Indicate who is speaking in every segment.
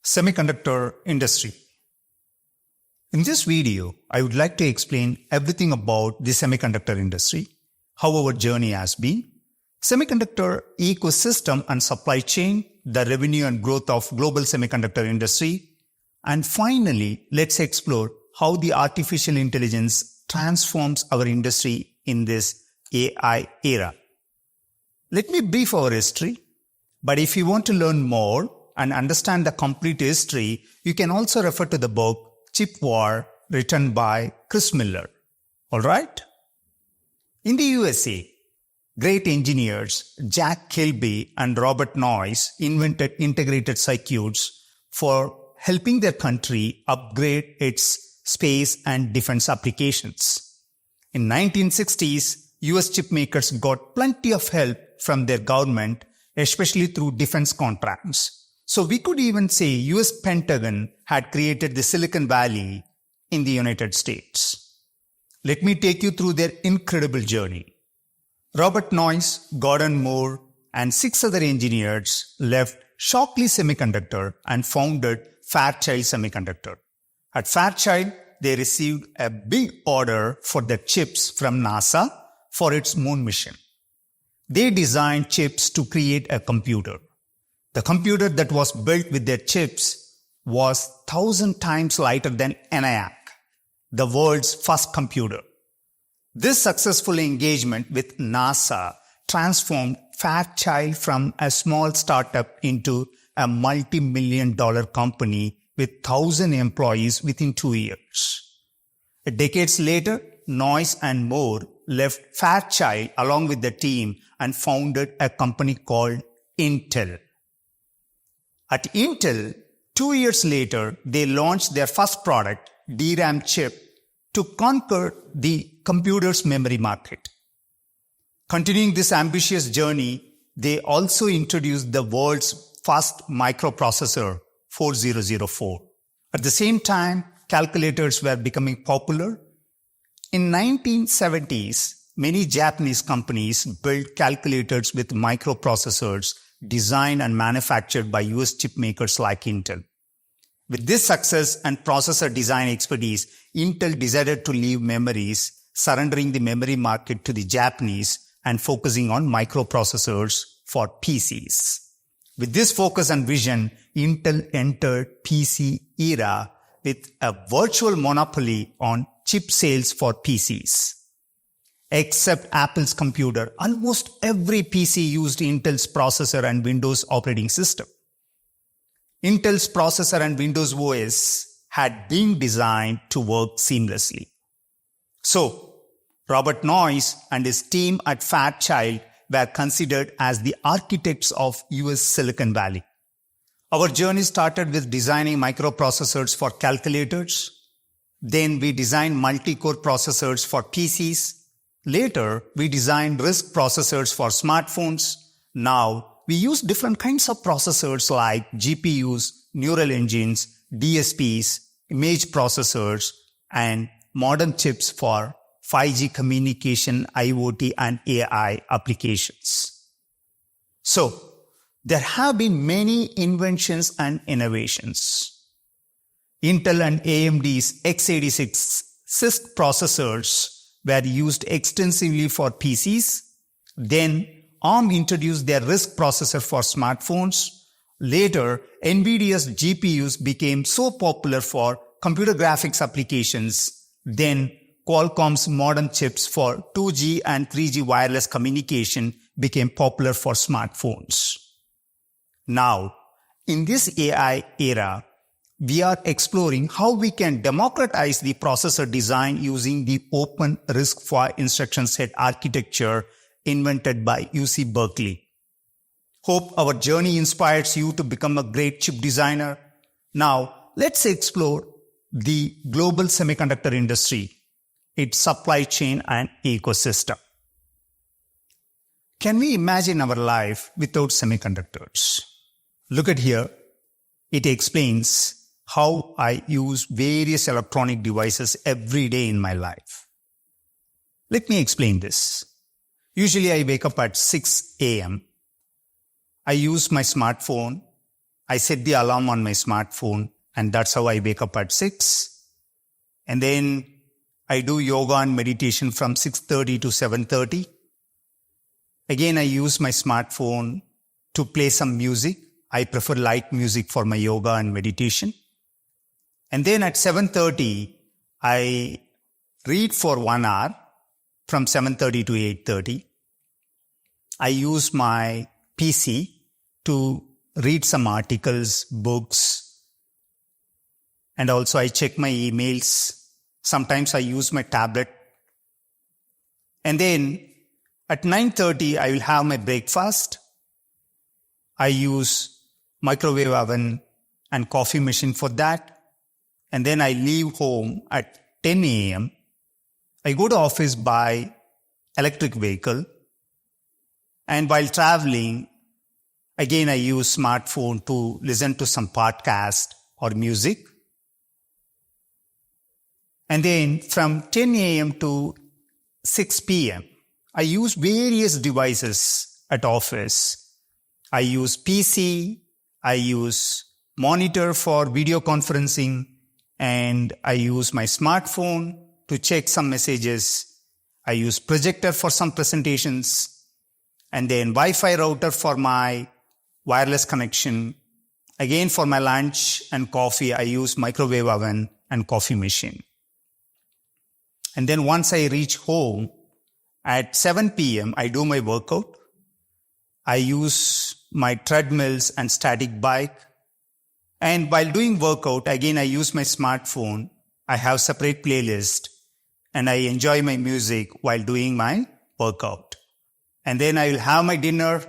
Speaker 1: Semiconductor industry. In this video, I would like to explain everything about the semiconductor industry, how our journey has been, semiconductor ecosystem and supply chain, the revenue and growth of global semiconductor industry, and finally, let's explore how the artificial intelligence transforms our industry in this AI era. Let me brief our history, but if you want to learn more and understand the complete history, you can also refer to the book Chip War written by Chris Miller. Alright? In the USA, great engineers Jack Kilby and Robert Noyce invented integrated circuits for helping their country upgrade its space and defense applications. In 1960s, US chip makers got plenty of help from their government, especially through defense contracts. So we could even say US Pentagon had created the Silicon Valley in the United States. Let me take you through their incredible journey. Robert Noyce, Gordon Moore, and 6 other engineers left Shockley Semiconductor and founded Fairchild Semiconductor. At Fairchild, they received a big order for their chips from NASA for its moon mission. They designed chips to create a computer. The computer that was built with their chips was 1,000 times lighter than ENIAC, the world's first computer. This successful engagement with NASA transformed Fairchild from a small startup into a multi-million-dollar company with 1,000 employees within 2 years. Decades later, Noyce and Moore left Fairchild along with the team and founded a company called Intel. At Intel, 2 years later, they launched their first product, DRAM chip, to conquer the computer's memory market. Continuing this ambitious journey, they also introduced the world's first microprocessor, 4004. At the same time, calculators were becoming popular. In 1970s, many Japanese companies built calculators with microprocessors designed and manufactured by US chip makers like Intel. With this success and processor design expertise, Intel decided to leave memories, surrendering the memory market to the Japanese and focusing on microprocessors for PCs. With this focus and vision, Intel entered PC era with a virtual monopoly on chip sales for PCs. Except Apple's computer, almost every PC used Intel's processor and Windows operating system. Intel's processor and Windows OS had been designed to work seamlessly. So, Robert Noyce and his team at Fairchild were considered as the architects of US Silicon Valley. Our journey started with designing microprocessors for calculators. Then we designed multi-core processors for PCs. Later, we designed RISC processors for smartphones. Now, we use different kinds of processors like GPUs, neural engines, DSPs, image processors, and modern chips for 5G communication, IoT, and AI applications. So, there have been many inventions and innovations. Intel and AMD's x86 CISC processors were used extensively for PCs. Then ARM introduced their RISC processor for smartphones. Later, NVIDIA's GPUs became so popular for computer graphics applications. Then Qualcomm's modern chips for 2G and 3G wireless communication became popular for smartphones. Now, in this AI era, we are exploring how we can democratize the processor design using the open RISC-V instruction set architecture invented by UC Berkeley. Hope our journey inspires you to become a great chip designer. Now, let's explore the global semiconductor industry, its supply chain and ecosystem. Can we imagine our life without semiconductors? Look at here. It explains how I use various electronic devices every day in my life. Let me explain this. Usually I wake up at 6 a.m. I use my smartphone I set the alarm on my smartphone, and that's how I wake up at 6. And then I do yoga and meditation from 6:30 to 7:30. Again, I use my smartphone to play some music. I prefer light music for my yoga and meditation. And then at 7:30, I read for 1 hour from 7:30 to 8:30. I use my PC to read some articles, books, and also I check my emails. Sometimes I use my tablet. And then at 9:30, I will have my breakfast. I use microwave oven and coffee machine for that. And then I leave home at 10 a.m. I go to office by electric vehicle. And while traveling, again, I use smartphone to listen to some podcast or music. And then from 10 a.m. to 6 p.m., I use various devices at office. I use PC, I use monitor for video conferencing, and I use my smartphone to check some messages. I use projector for some presentations, and then Wi-Fi router for my wireless connection. Again, for my lunch and coffee, I use microwave oven and coffee machine. And then once I reach home at 7 p.m., I do my workout. I use my treadmills and static bike. And while doing workout, again, I use my smartphone. I have separate playlist and I enjoy my music while doing my workout. And then I will have my dinner.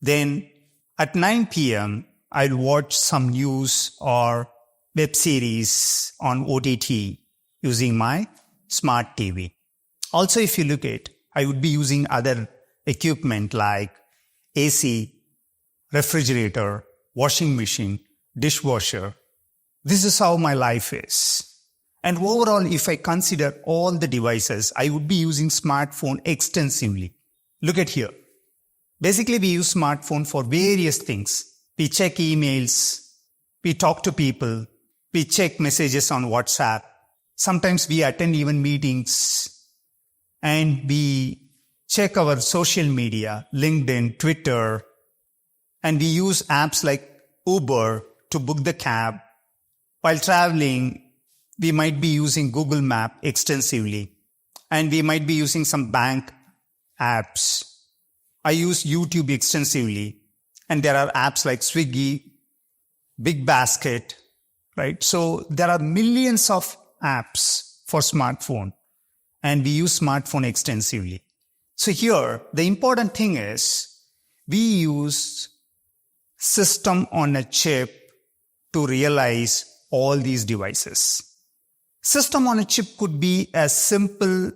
Speaker 1: Then at 9 p.m., I'll watch some news or web series on OTT using my smart TV. Also, if you look at, I would be using other equipment like AC, refrigerator, washing machine, dishwasher. This is how my life is. And overall, if I consider all the devices, I would be using smartphone extensively. Look at here. Basically, we use smartphone for various things. We check emails, we talk to people, we check messages on WhatsApp. Sometimes we attend even meetings and we check our social media, LinkedIn, Twitter, and we use apps like Uber to book the cab. While traveling, we might be using Google Map extensively, and we might be using some bank apps. I use YouTube extensively, and there are apps like Swiggy, Big Basket, right? So there are millions of apps for smartphone, and we use smartphone extensively. So here, the important thing is we use system on a chip to realize all these devices. System on a chip could be a simple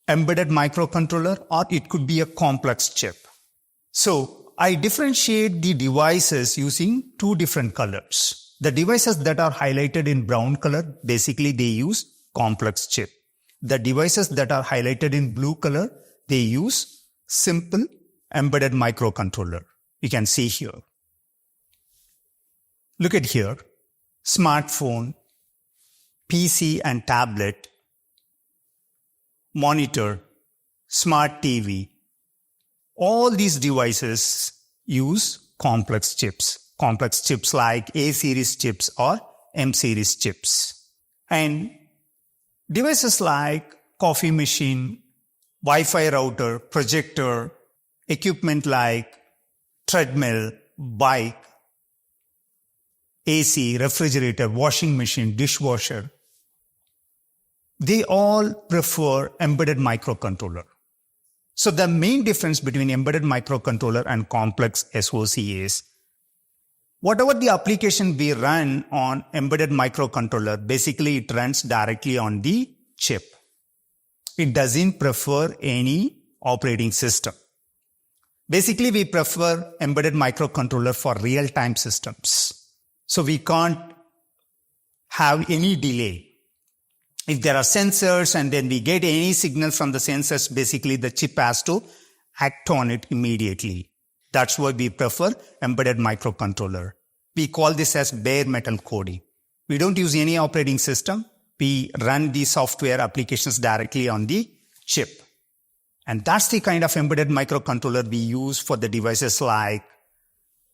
Speaker 1: embedded microcontroller, or it could be a complex chip. So I differentiate the devices using two different colors. The devices that are highlighted in brown color, basically they use complex chip. The devices that are highlighted in blue color, they use simple embedded microcontroller. You can see here. Look at here. Smartphone, PC and tablet, monitor, smart TV. All these devices use complex chips. Complex chips like A-series chips or M-series chips. And devices like coffee machine, Wi-Fi router, projector, equipment like treadmill, bike, AC, refrigerator, washing machine, dishwasher, they all prefer embedded microcontroller. So the main difference between embedded microcontroller and complex SoC is whatever the application we run on embedded microcontroller, basically it runs directly on the chip. It doesn't prefer any operating system. Basically, we prefer embedded microcontroller for real-time systems. So we can't have any delay. If there are sensors and then we get any signal from the sensors, basically the chip has to act on it immediately. That's why we prefer embedded microcontroller. We call this as bare metal coding. We don't use any operating system. We run the software applications directly on the chip. And that's the kind of embedded microcontroller we use for the devices like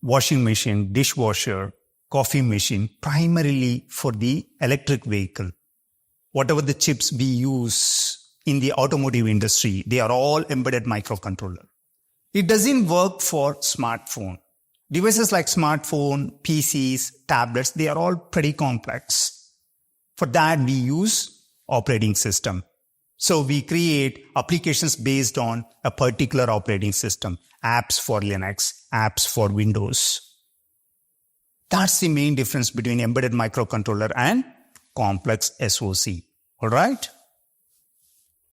Speaker 1: washing machine, dishwasher, coffee machine, primarily for the electric vehicle. Whatever the chips we use in the automotive industry, they are all embedded microcontroller. It doesn't work for smartphone. Devices like smartphone, PCs, tablets, they are all pretty complex. For that, we use operating system. So we create applications based on a particular operating system, apps for Linux, apps for Windows. That's the main difference between embedded microcontroller and complex SoC. All right?